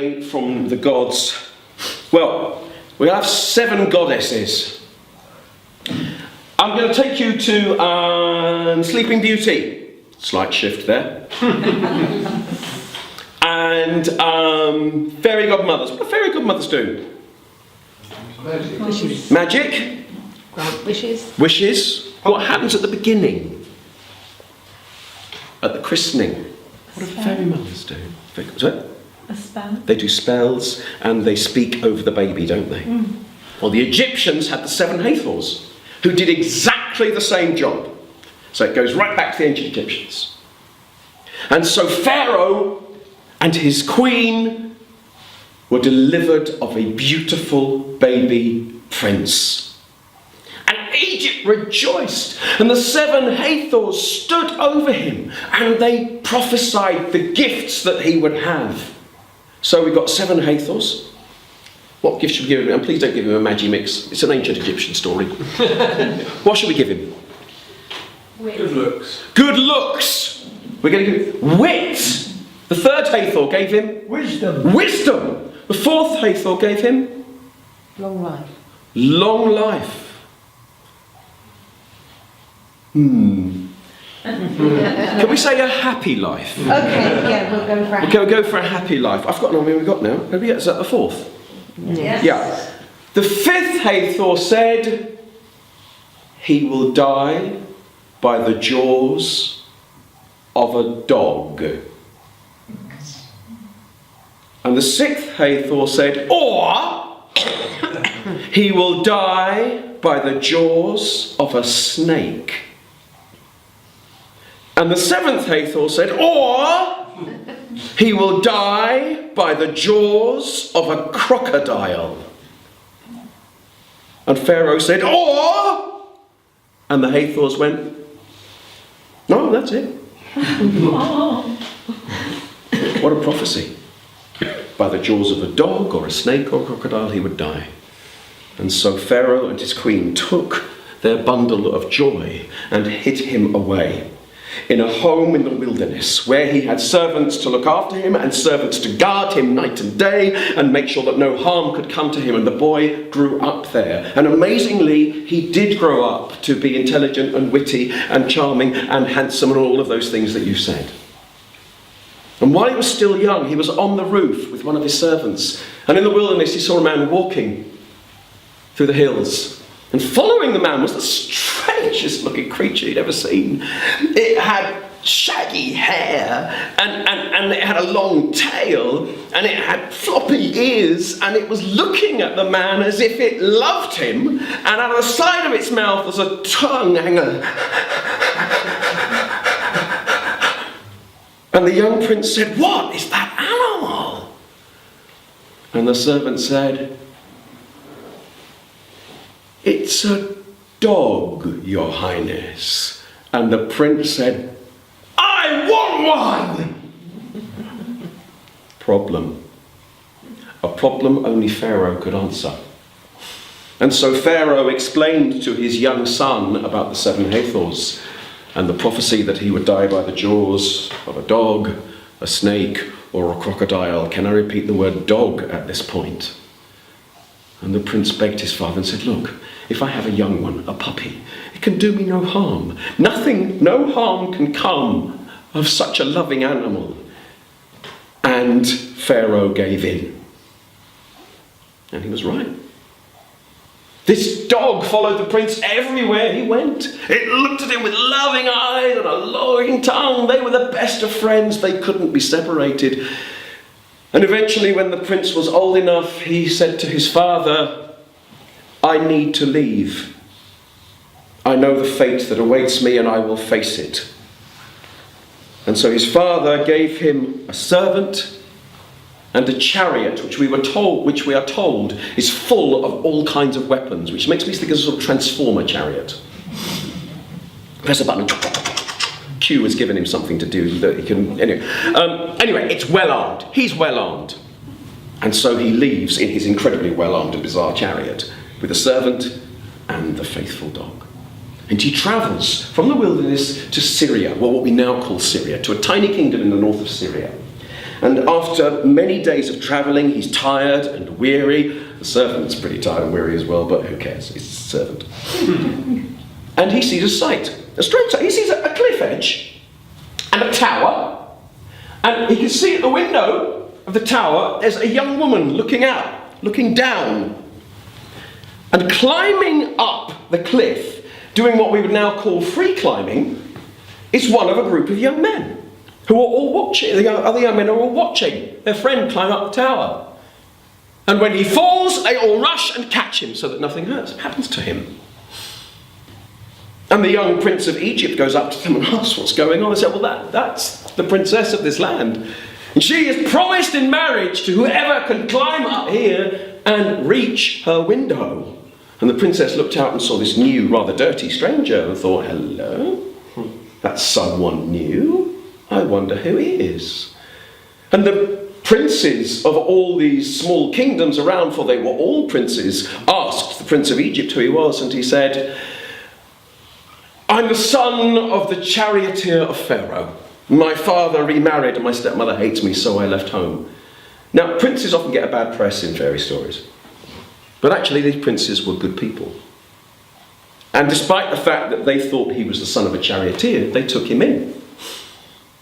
away from the gods, well, we have 7 goddesses. I'm going to take you to Sleeping Beauty. Slight shift there. And fairy godmothers. What do fairy godmothers do? Wishes. Magic. Grant wishes. Wishes. What happens at the beginning? At the christening. What do fairy mothers do? A spell. They do spells and they speak over the baby, don't they? Well, the Egyptians had the 7 Hathors, who did exactly the same job. So it goes right back to the ancient Egyptians. And so Pharaoh and his queen were delivered of a beautiful baby prince. And Egypt rejoiced, and the 7 Hathors stood over him, and they prophesied the gifts that he would have. So we've got 7 Hathors. What gift should we give him? And please don't give him a Magi mix. It's an ancient Egyptian story. What should we give him? Wit. Good looks. Good looks. We're going to give him wit. The 3rd Hathor gave him Wisdom. wisdom. The 4th Hathor gave him Long life. long life. Can we say a happy life? Okay, yeah, we'll go for We'll go for a happy life. I've forgotten how many we've got now. Maybe is that the 4th? Yes. Yeah. The 5th Hathor said, he will die by the jaws of a dog. And the 6th Hathor said, or he will die by the jaws of a snake. And the 7th Hathor said, or he will die by the jaws of a crocodile. And Pharaoh said, or, and the Hathors went, no, that's it. What a prophecy. By the jaws of a dog or a snake or a crocodile he would die. And so Pharaoh and his queen took their bundle of joy and hid him away in a home in the wilderness, where he had servants to look after him and servants to guard him night and day and make sure that no harm could come to him. And the boy grew up there. And amazingly, he did grow up to be intelligent and witty and charming and handsome and all of those things that you said. And while he was still young, he was on the roof with one of his servants. And in the wilderness, he saw a man walking through the hills. And following the man was the strangest looking creature he'd ever seen. It had shaggy hair, and it had a long tail, and it had floppy ears, and it was looking at the man as if it loved him, and out of the side of its mouth was a tongue hanging. And the young prince said, what is that animal? And the servant said, it's a dog, your highness. And the prince said, I want one! Problem. A problem only Pharaoh could answer. And so Pharaoh explained to his young son about the 7 Hathors and the prophecy that he would die by the jaws of a dog, a snake, or a crocodile. Can I repeat the word dog at this point? And the prince begged his father and said, look, if I have a young one, a puppy, it can do me no harm. No harm can come of such a loving animal. And Pharaoh gave in. And he was right. This dog followed the prince everywhere he went. It looked at him with loving eyes and a lolling tongue. They were the best of friends. They couldn't be separated. And eventually, when the prince was old enough, he said to his father, I need to leave. I know the fate that awaits me and I will face it. And so his father gave him a servant and a chariot, which we are told is full of all kinds of weapons, which makes me think of a sort of transformer chariot. Press a button, Q has given him something to do that he can. Anyway, it's well armed. He's well armed. And so he leaves in his incredibly well armed and bizarre chariot with a servant and the faithful dog. And he travels from the wilderness to Syria, well, what we now call Syria, to a tiny kingdom in the north of Syria. And after many days of travelling, he's tired and weary. The servant's pretty tired and weary as well, but who cares? He's a servant. And he sees a sight, a strange sight. He sees a cliff edge and a tower, and he can see at the window of the tower there's a young woman looking out, looking down, and climbing up the cliff, doing what we would now call free climbing, is one of a group of young men who are all watching. The other young men are all watching their friend climb up the tower. And when he falls, they all rush and catch him so that nothing happens to him. And the young prince of Egypt goes up to them and asks what's going on. They say, well, that's the princess of this land. And she is promised in marriage to whoever can climb up here and reach her window. And the princess looked out and saw this new, rather dirty stranger and thought, hello, that's someone new. I wonder who he is. And the princes of all these small kingdoms around, for they were all princes, asked the prince of Egypt who he was, and he said, I'm the son of the charioteer of Pharaoh. My father remarried and my stepmother hates me, so I left home. Now, princes often get a bad press in fairy stories. But actually, these princes were good people. And despite the fact that they thought he was the son of a charioteer, they took him in.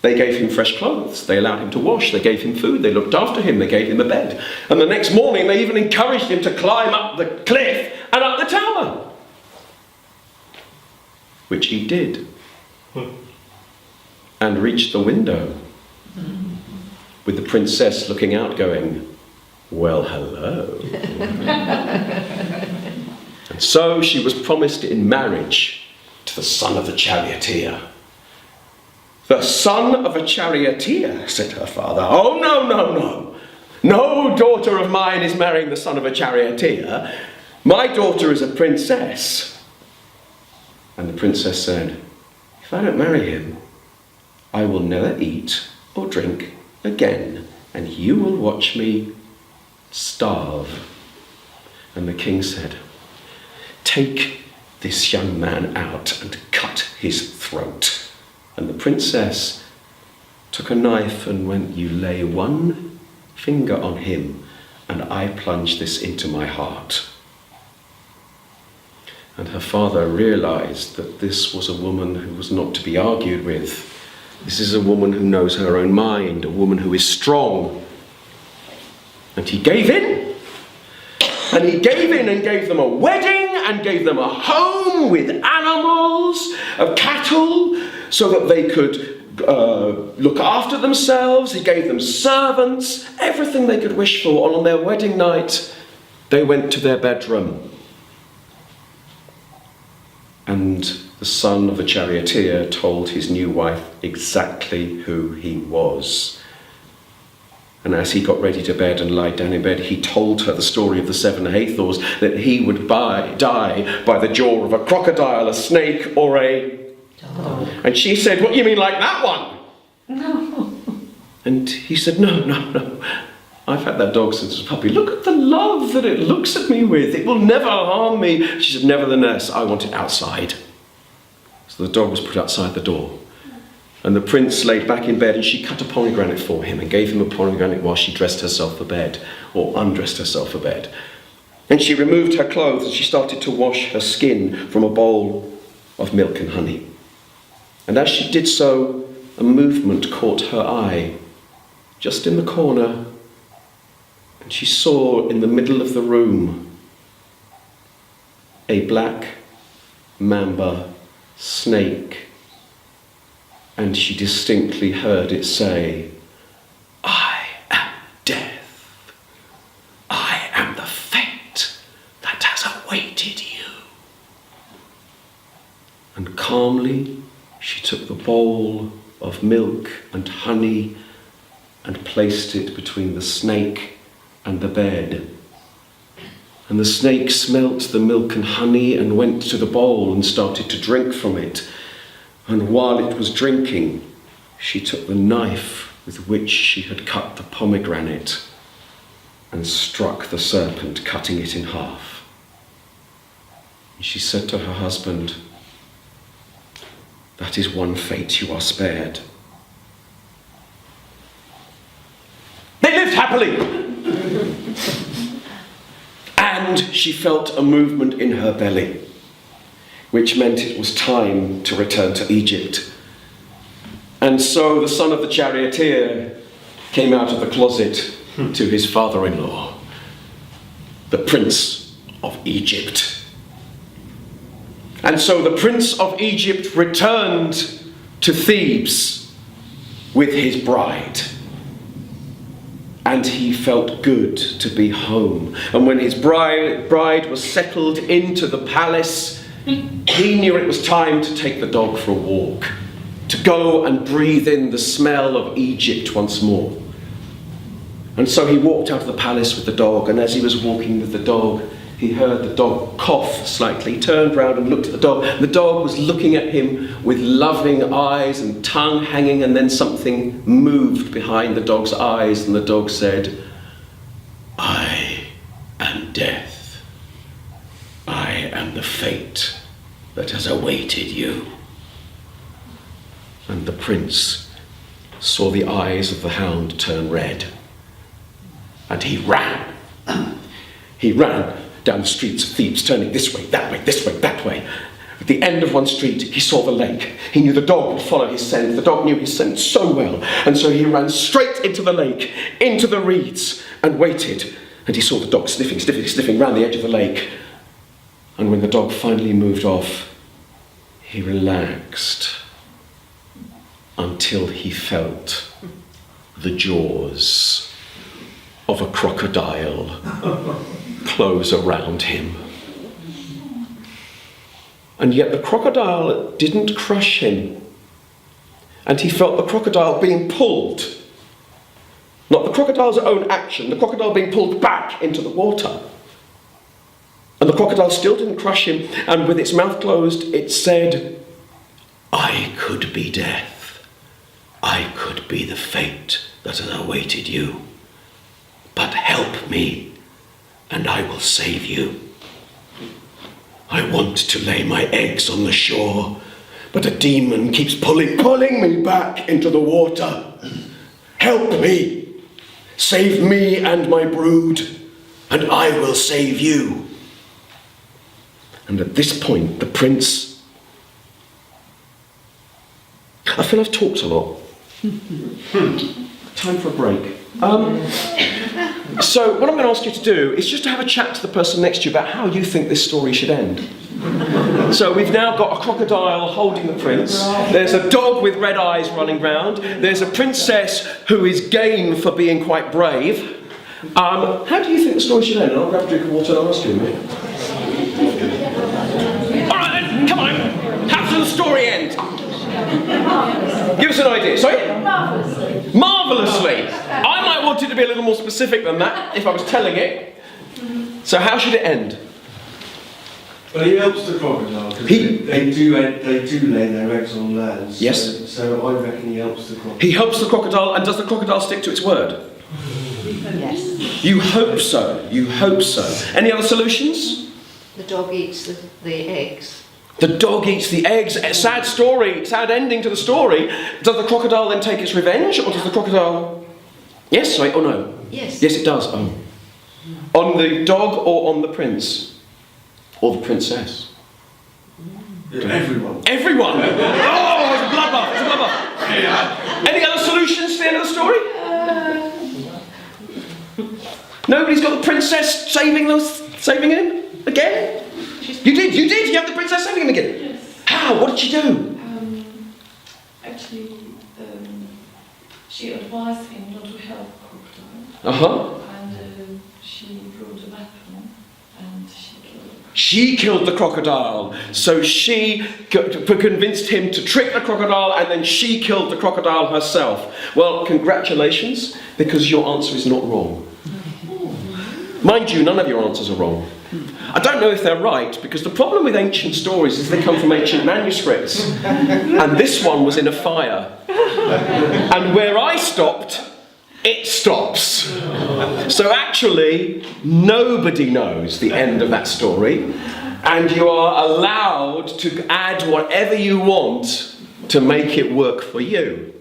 They gave him fresh clothes, they allowed him to wash, they gave him food, they looked after him, they gave him a bed. And the next morning, they even encouraged him to climb up the cliff and up the tower. Which he did. And reached the window with the princess looking out going, well, hello. And so she was promised in marriage to the son of the charioteer. The son of a charioteer, said her father. Oh, no, no, no. No daughter of mine is marrying the son of a charioteer. My daughter is a princess. And the princess said, if I don't marry him, I will never eat or drink again, and you will watch me starve. And the king said, take this young man out and cut his throat. And the princess took a knife and went, you lay one finger on him, and I plunge this into my heart. And her father realized that this was a woman who was not to be argued with. This is a woman who knows her own mind, a woman who is strong. And he gave in. And he gave in and gave them a wedding and gave them a home with animals, of cattle, so that they could look after themselves. He gave them servants, everything they could wish for. And on their wedding night, they went to their bedroom. And the son of the charioteer told his new wife exactly who he was. And as he got ready to bed and lied down in bed, he told her the story of the 7 Hathors, that he would die by the jaw of a crocodile, a snake, or a dog. And she said, what, you mean like that one? No. And he said, no. I've had that dog since I was a puppy. Look at the love that it looks at me with. It will never harm me. She said, nevertheless, I want it outside. So the dog was put outside the door. And the prince laid back in bed, and she cut a pomegranate for him and gave him a pomegranate while she dressed herself for bed, or undressed herself for bed. And she removed her clothes and she started to wash her skin from a bowl of milk and honey. And as she did so, a movement caught her eye, just in the corner. And she saw in the middle of the room a black mamba snake. And she distinctly heard it say, I am death. I am the fate that has awaited you. And calmly she took the bowl of milk and honey and placed it between the snake and the bed. And the snake smelt the milk and honey and went to the bowl and started to drink from it. And while it was drinking, she took the knife with which she had cut the pomegranate and struck the serpent, cutting it in half. And she said to her husband, that is one fate you are spared. And she felt a movement in her belly, which meant it was time to return to Egypt. And so the son of the charioteer came out of the closet to his father-in-law, the Prince of Egypt. And so the Prince of Egypt returned to Thebes with his bride. And he felt good to be home. And when his bride was settled into the palace, he knew it was time to take the dog for a walk, to go and breathe in the smell of Egypt once more. And so he walked out of the palace with the dog, and as he was walking with the dog, he heard the dog cough slightly. He turned round and looked at the dog. The dog was looking at him with loving eyes and tongue hanging, and then something moved behind the dog's eyes, and the dog said, "I am death. I am the fate that has awaited you." And the prince saw the eyes of the hound turn red, and he ran. He ran down the streets of Thebes, turning this way, that way. At the end of one street, he saw the lake. He knew the dog would follow his scent. The dog knew his scent so well. And so he ran straight into the lake, into the reeds, and waited. And he saw the dog sniffing round the edge of the lake. And when the dog finally moved off, he relaxed until he felt the jaws of a crocodile close around him. And yet the crocodile didn't crush him. And he felt the crocodile being pulled. Not the crocodile's own action, the crocodile being pulled back into the water. And the crocodile still didn't crush him, and with its mouth closed, it said, "I could be death. I could be the fate that has awaited you. But help me, and I will save you. I want to lay my eggs on the shore, but a demon keeps pulling me back into the water. Help me, save me and my brood, and I will save you." And at this point, the prince... I feel I've talked a lot. Time for a break. So what I'm going to ask you to do is just to have a chat to the person next to you about how you think this story should end. So we've now got a crocodile holding the prince. There's a dog with red eyes running round. There's a princess who is game for being quite brave. How do you think the story should end? And I'll grab a drink of water and I'll ask you a minute. All right then, come on. How does the story end? Give us an idea. Sorry? Marvellously. Marvellously. I might want it to be a little more specific than that if I was telling it. So how should it end? Well, he helps the crocodile because they do lay their eggs on land. Yes. So I reckon he helps the crocodile. He helps the crocodile, and does the crocodile stick to its word? Yes. You hope so. You hope so. Any other solutions? The dog eats the eggs. The dog eats the eggs. Sad story, sad ending to the story. Does the crocodile then take its revenge, or does the crocodile... Yes, sorry, or no? Yes. Yes, it does. Oh. On the dog or on the prince? Or the princess? Yeah, everyone. Everyone! Oh, it's a bloodbath, it's a bloodbath. Yeah. Any other solutions to the end of the story? Nobody's got the princess saving him again? You did. You have the princess saving him again? Yes. How? What did she do? Actually, she advised him not to help crocodile. Uh-huh. And she brought a weapon and she killed him. She killed the crocodile. So she convinced him to trick the crocodile, and then she killed the crocodile herself. Well, congratulations, because your answer is not wrong. Mind you, none of your answers are wrong. I don't know if they're right, because the problem with ancient stories is they come from ancient manuscripts. And this one was in a fire. And where I stopped, it stops. So actually, nobody knows the end of that story. And you are allowed to add whatever you want to make it work for you.